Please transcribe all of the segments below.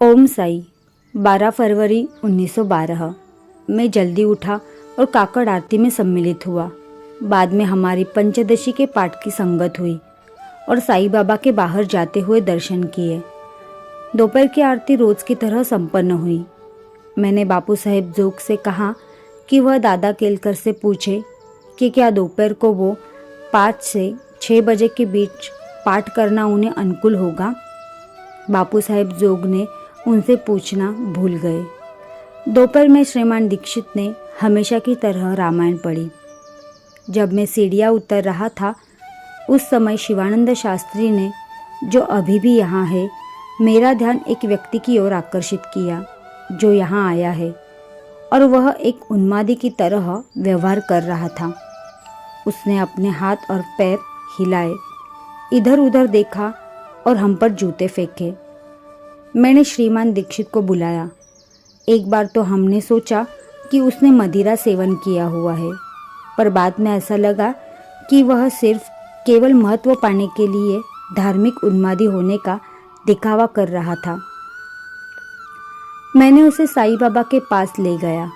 ओम साई। 12 फरवरी 1912। मैं जल्दी उठा और काकड़ आरती में सम्मिलित हुआ। बाद में हमारी पंचदशी के पाठ की संगत हुई और साईं बाबा के बाहर जाते हुए दर्शन किए। दोपहर की आरती रोज की तरह संपन्न हुई। मैंने बापू साहेब जोग से कहा कि वह दादा केलकर से पूछे कि क्या दोपहर को वो 5 से 6 बजे के बीच पाठ करना उन्हें अनुकूल होगा। बापू साहेब जोग ने उनसे पूछना भूल गए। दोपहर में श्रीमान दीक्षित ने हमेशा की तरह रामायण पढ़ी। जब मैं सीढ़ियाँ उतर रहा था उस समय शिवानंद शास्त्री ने, जो अभी भी यहाँ है, मेरा ध्यान एक व्यक्ति की ओर आकर्षित किया जो यहाँ आया है और वह एक उन्मादी की तरह व्यवहार कर रहा था। उसने अपने हाथ और पैर हिलाए, इधर उधर देखा और हम पर जूते फेंके। मैंने श्रीमान दीक्षित को बुलाया। एक बार तो हमने सोचा कि उसने मदिरा सेवन किया हुआ है, पर बाद में ऐसा लगा कि वह सिर्फ केवल महत्व पाने के लिए धार्मिक उन्मादी होने का दिखावा कर रहा था। मैंने उसे साईं बाबा के पास ले गया।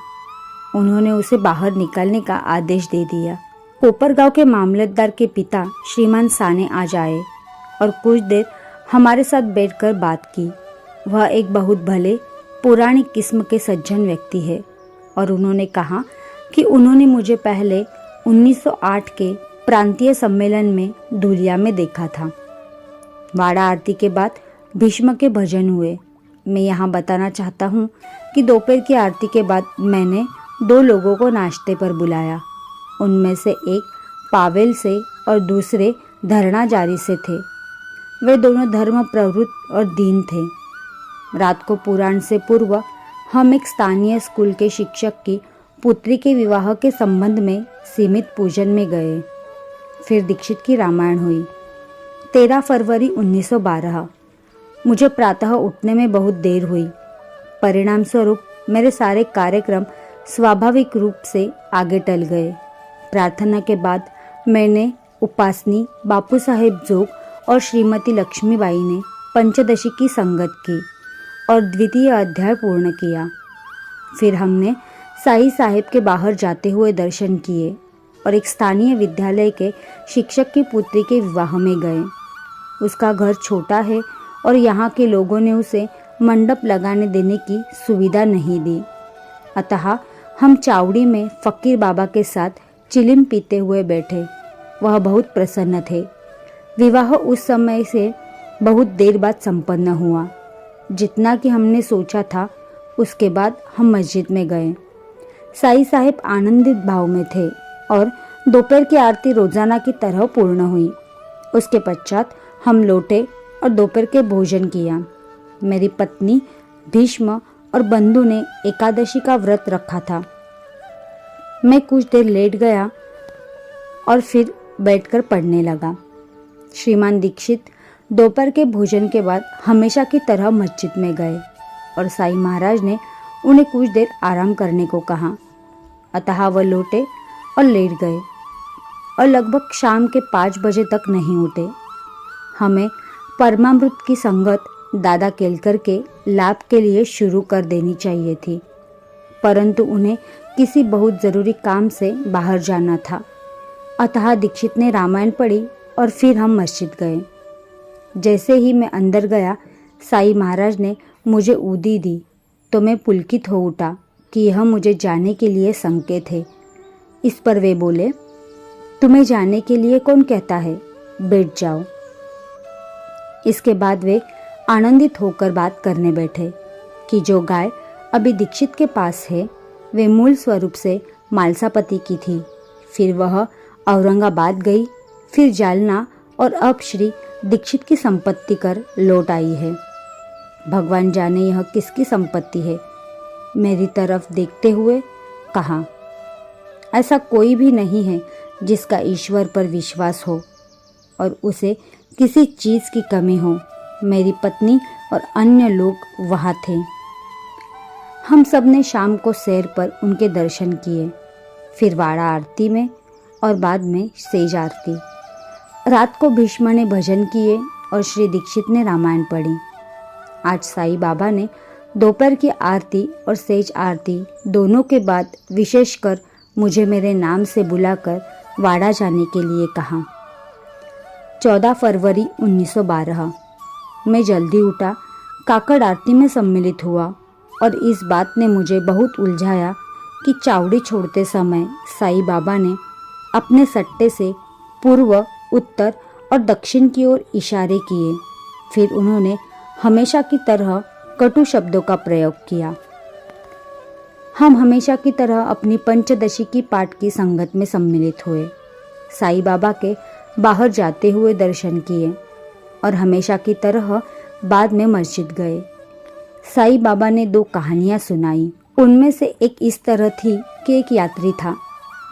उन्होंने उसे बाहर निकालने का आदेश दे दिया। कोपरगांव के मामलतदार के पिता श्रीमान साने आज आए और कुछ देर हमारे साथ बैठकर बात की। वह एक बहुत भले पुरानी किस्म के सज्जन व्यक्ति है और उन्होंने कहा कि उन्होंने मुझे पहले 1908 के प्रांतीय सम्मेलन में धुलिया में देखा था। वाड़ा आरती के बाद भीष्म के भजन हुए। मैं यहाँ बताना चाहता हूँ कि दोपहर की आरती के बाद मैंने 2 लोगों को नाश्ते पर बुलाया। उनमें से एक पावेल से और दूसरे धरणाजारी से थे। वे दोनों धर्म प्रवृत्त और दीन थे। रात को पुराण से पूर्व हम एक स्थानीय स्कूल के शिक्षक की पुत्री के विवाह के संबंध में सीमित पूजन में गए। फिर दीक्षित की रामायण हुई। 13 फरवरी 1912। मुझे प्रातः उठने में बहुत देर हुई। परिणाम स्वरूप मेरे सारे कार्यक्रम स्वाभाविक रूप से आगे टल गए। प्रार्थना के बाद मैंने उपासनी बापू साहेब जोग और श्रीमती लक्ष्मीबाई ने पंचदशी की संगत की और द्वितीय अध्याय पूर्ण किया। फिर हमने साईं साहेब के बाहर जाते हुए दर्शन किए और एक स्थानीय विद्यालय के शिक्षक की पुत्री के विवाह में गए। उसका घर छोटा है और यहाँ के लोगों ने उसे मंडप लगाने देने की सुविधा नहीं दी, अतः हम चावड़ी में फकीर बाबा के साथ चिलिम पीते हुए बैठे। वह बहुत प्रसन्न थे। विवाह उस समय से बहुत देर बाद संपन्न हुआ, जितना कि हमने सोचा था। उसके बाद हम मस्जिद में गए। साईं साहेब आनंदित भाव में थे और दोपहर की आरती रोजाना की तरह पूर्ण हुई। उसके पश्चात हम लौटे और दोपहर के भोजन किया। मेरी पत्नी, भीष्म और बंधु ने एकादशी का व्रत रखा था। मैं कुछ देर लेट गया और फिर बैठकर पढ़ने लगा। श्रीमान दीक्षित दोपहर के भोजन के बाद हमेशा की तरह मस्जिद में गए और साईं महाराज ने उन्हें कुछ देर आराम करने को कहा, अतः वह लौटे और लेट गए और लगभग शाम के 5 बजे तक नहीं उठे। हमें परमामृत की संगत दादा केलकर के लाभ के लिए शुरू कर देनी चाहिए थी, परंतु उन्हें किसी बहुत ज़रूरी काम से बाहर जाना था। अतः दीक्षित ने रामायण पढ़ी और फिर हम मस्जिद गए। जैसे ही मैं अंदर गया, साईं महाराज ने मुझे ऊदी दी तो मैं पुलकित हो उठा कि यह मुझे जाने के लिए संकेत है। इस पर वे बोले, तुम्हें जाने के लिए कौन कहता है, बैठ जाओ। इसके बाद वे आनंदित होकर बात करने बैठे कि जो गाय अभी दीक्षित के पास है वे मूल स्वरूप से मालसापति की थी। फिर वह औरंगाबाद गई, फिर जालना और अब श्री दीक्षित की संपत्ति कर लौट आई है। भगवान जाने यह किसकी संपत्ति है। मेरी तरफ देखते हुए कहा, ऐसा कोई भी नहीं है जिसका ईश्वर पर विश्वास हो और उसे किसी चीज़ की कमी हो। मेरी पत्नी और अन्य लोग वहाँ थे। हम सब ने शाम को सैर पर उनके दर्शन किए, फिर वाड़ा आरती में और बाद में सेज आरती। रात को भीष्म ने भजन किए और श्री दीक्षित ने रामायण पढ़ी। आज साईं बाबा ने दोपहर की आरती और सेज आरती दोनों के बाद विशेषकर मुझे मेरे नाम से बुलाकर वाड़ा जाने के लिए कहा। 14 फरवरी 1912। मैं जल्दी उठा, काकड़ आरती में सम्मिलित हुआ और इस बात ने मुझे बहुत उलझाया कि चावड़ी छोड़ते समय साईं बाबा ने अपने सट्टे से पूर्व, उत्तर और दक्षिण की ओर इशारे किए। फिर उन्होंने हमेशा की तरह कटु शब्दों का प्रयोग किया। हम हमेशा की तरह अपनी पंचदशी की पाठ की संगत में सम्मिलित हुए। साईं बाबा के बाहर जाते हुए दर्शन किए और हमेशा की तरह बाद में मस्जिद गए। साईं बाबा ने 2 कहानियां सुनाई। उनमें से एक इस तरह थी कि एक यात्री था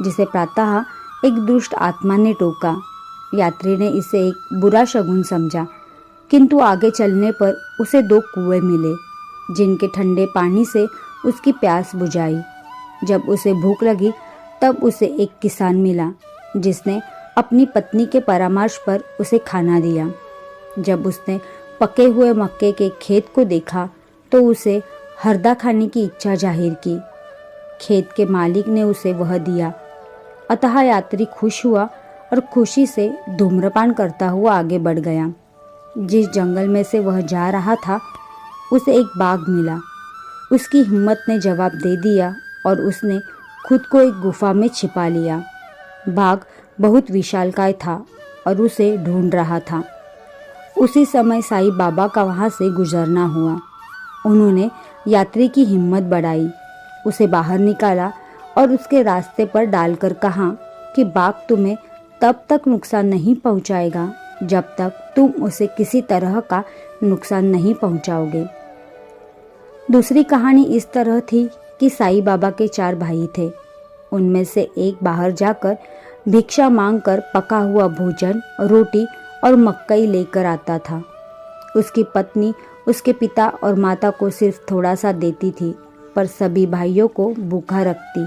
जिसे प्रातः एक दुष्ट आत्मा ने टोका। यात्री ने इसे एक बुरा शगुन समझा, किंतु आगे चलने पर उसे 2 कुएं मिले जिनके ठंडे पानी से उसकी प्यास बुझाई। जब उसे भूख लगी तब उसे एक किसान मिला जिसने अपनी पत्नी के परामर्श पर उसे खाना दिया। जब उसने पके हुए मक्के के खेत को देखा तो उसे हरदा खाने की इच्छा जाहिर की। खेत के मालिक ने उसे वह दिया। अतः यात्री खुश हुआ और खुशी से धूम्रपान करता हुआ आगे बढ़ गया। जिस जंगल में से वह जा रहा था उसे एक बाघ मिला। उसकी हिम्मत ने जवाब दे दिया और उसने खुद को एक गुफा में छिपा लिया। बाघ बहुत विशालकाय था और उसे ढूंढ रहा था। उसी समय साईं बाबा का वहाँ से गुजरना हुआ। उन्होंने यात्री की हिम्मत बढ़ाई, उसे बाहर निकाला और उसके रास्ते पर डालकर कहा कि बाघ तुम्हें तब तक नुकसान नहीं पहुंचाएगा जब तक तुम उसे किसी तरह का नुकसान नहीं पहुंचाओगे। दूसरी कहानी इस तरह थी कि साईं बाबा के 4 भाई थे। उनमें से एक बाहर जाकर भिक्षा मांगकर पका हुआ भोजन, रोटी और मकई लेकर आता था। उसकी पत्नी उसके पिता और माता को सिर्फ थोड़ा सा देती थी, पर सभी भाइयों को भूखा रखती।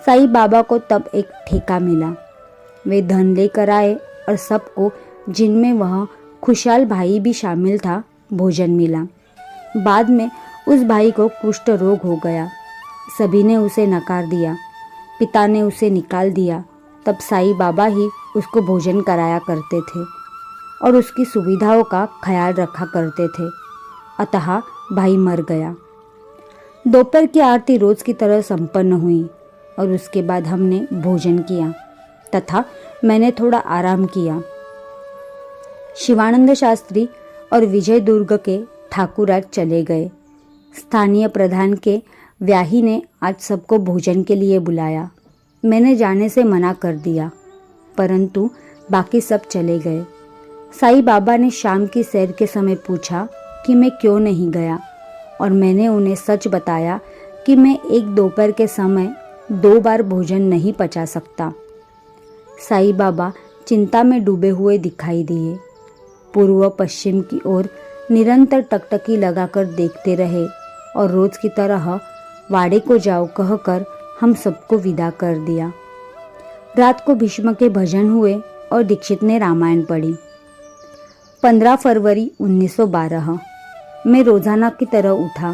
साईं बाबा को तब एक ठेका मिला। वे धन लेकर आए और सबको, जिनमें वह खुशहाल भाई भी शामिल था, भोजन मिला। बाद में उस भाई को कुष्ठ रोग हो गया। सभी ने उसे नकार दिया। पिता ने उसे निकाल दिया। तब साईं बाबा ही उसको भोजन कराया करते थे और उसकी सुविधाओं का ख्याल रखा करते थे। अतः भाई मर गया। दोपहर की आरती रोज की तरह संपन्न हुई और उसके बाद हमने भोजन किया तथा मैंने थोड़ा आराम किया। शिवानंद शास्त्री और विजय दुर्ग के ठाकुर आज चले गए। स्थानीय प्रधान के व्याही ने आज सबको भोजन के लिए बुलाया। मैंने जाने से मना कर दिया, परंतु बाकी सब चले गए। साईं बाबा ने शाम की सैर के समय पूछा कि मैं क्यों नहीं गया और मैंने उन्हें सच बताया कि मैं एक दोपहर के समय 2 बार भोजन नहीं पचा सकता। साईं बाबा चिंता में डूबे हुए दिखाई दिए। पूर्व पश्चिम की ओर निरंतर टकटकी लगाकर देखते रहे और रोज की तरह वाड़े को जाओ कहकर हम सबको विदा कर दिया। रात को भीष्म के भजन हुए और दीक्षित ने रामायण पढ़ी। 15 फरवरी 1912। मैं रोजाना की तरह उठा,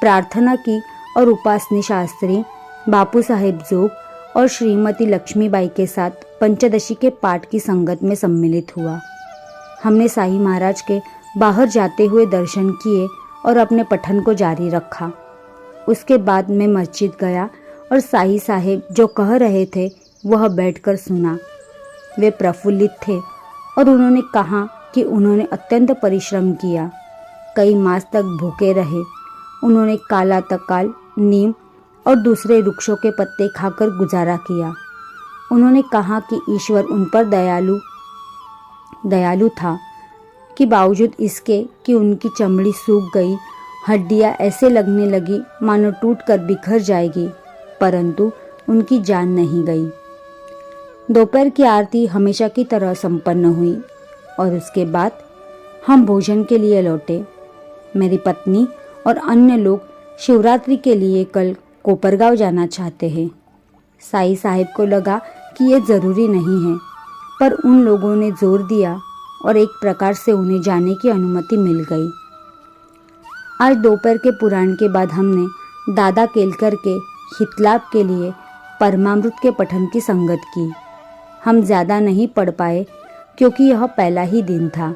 प्रार्थना की और उपासनी शास्त्री, बापू साहेब जोग और श्रीमती लक्ष्मीबाई के साथ पंचदशी के पाठ की संगत में सम्मिलित हुआ। हमने साईं महाराज के बाहर जाते हुए दर्शन किए और अपने पठन को जारी रखा। उसके बाद मैं मस्जिद गया और साईं साहेब जो कह रहे थे वह बैठकर सुना। वे प्रफुल्लित थे और उन्होंने कहा कि उन्होंने अत्यंत परिश्रम किया, कई मास तक भूखे रहे। उन्होंने काला तकाल, नीम और दूसरे वृक्षों के पत्ते खाकर गुजारा किया। उन्होंने कहा कि ईश्वर उन पर दयालु था कि बावजूद इसके कि उनकी चमड़ी सूख गई, हड्डियां ऐसे लगने लगी मानो टूटकर बिखर जाएगी, परंतु उनकी जान नहीं गई। दोपहर की आरती हमेशा की तरह संपन्न हुई और उसके बाद हम भोजन के लिए लौटे। मेरी पत्नी और अन्य लोग शिवरात्रि के लिए कल कोपरगांव जाना चाहते हैं। साईं साहेब को लगा कि ये ज़रूरी नहीं है, पर उन लोगों ने जोर दिया और एक प्रकार से उन्हें जाने की अनुमति मिल गई। आज दोपहर के पुराण के बाद हमने दादा केलकर के हितलाभ के लिए परमामृत के पठन की संगत की। हम ज़्यादा नहीं पढ़ पाए क्योंकि यह पहला ही दिन था।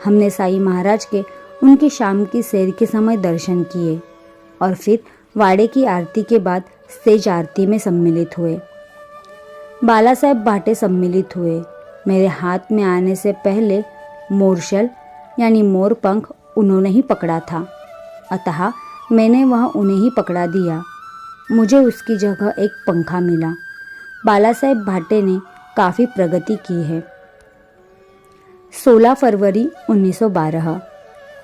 हमने साईं महाराज के उनकी शाम की सैर के समय दर्शन किए और फिर वाड़े की आरती के बाद सेज आरती में सम्मिलित हुए। बाला साहेब भाटे सम्मिलित हुए। मेरे हाथ में आने से पहले मोरशल यानी मोर पंख उन्होंने ही पकड़ा था, अतः मैंने वह उन्हें ही पकड़ा दिया। मुझे उसकी जगह एक पंखा मिला। बाला साहेब भाटे ने काफ़ी प्रगति की है। 16 फरवरी 1912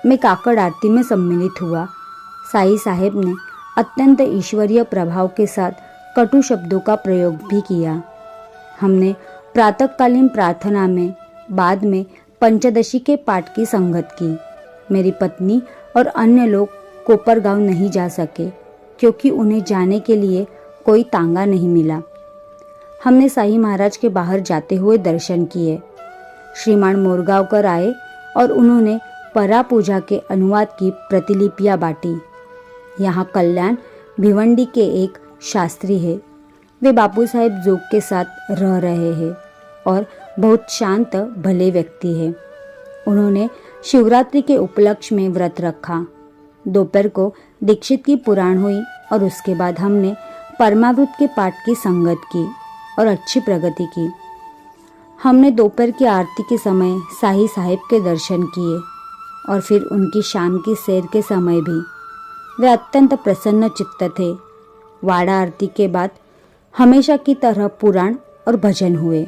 में काकड़ आरती में सम्मिलित हुआ। साईं साहेब ने अत्यंत ईश्वरीय प्रभाव के साथ कटु शब्दों का प्रयोग भी किया। हमने प्रातःकालीन प्रार्थना में बाद में पंचदशी के पाठ की संगत की। मेरी पत्नी और अन्य लोग कोपरगांव नहीं जा सके क्योंकि उन्हें जाने के लिए कोई तांगा नहीं मिला। हमने साईं महाराज के बाहर जाते हुए दर्शन किए। श्रीमान मोरगांवकर आए और उन्होंने परा पूजा के अनुवाद की प्रतिलिपियां बांटी। यहाँ कल्याण भिवंडी के एक शास्त्री है। वे बापू साहेब जोग के साथ रह रहे हैं और बहुत शांत भले व्यक्ति है। उन्होंने शिवरात्रि के उपलक्ष्य में व्रत रखा। दोपहर को दीक्षित की पुराण हुई और उसके बाद हमने परमावृत के पाठ की संगत की और अच्छी प्रगति की। हमने दोपहर की आरती के समय साईं साहेब के दर्शन किए और फिर उनकी शाम की सैर के समय भी। वे अत्यंत प्रसन्न चित्त थे। वाड़ा आरती के बाद हमेशा की तरह पुराण और भजन हुए।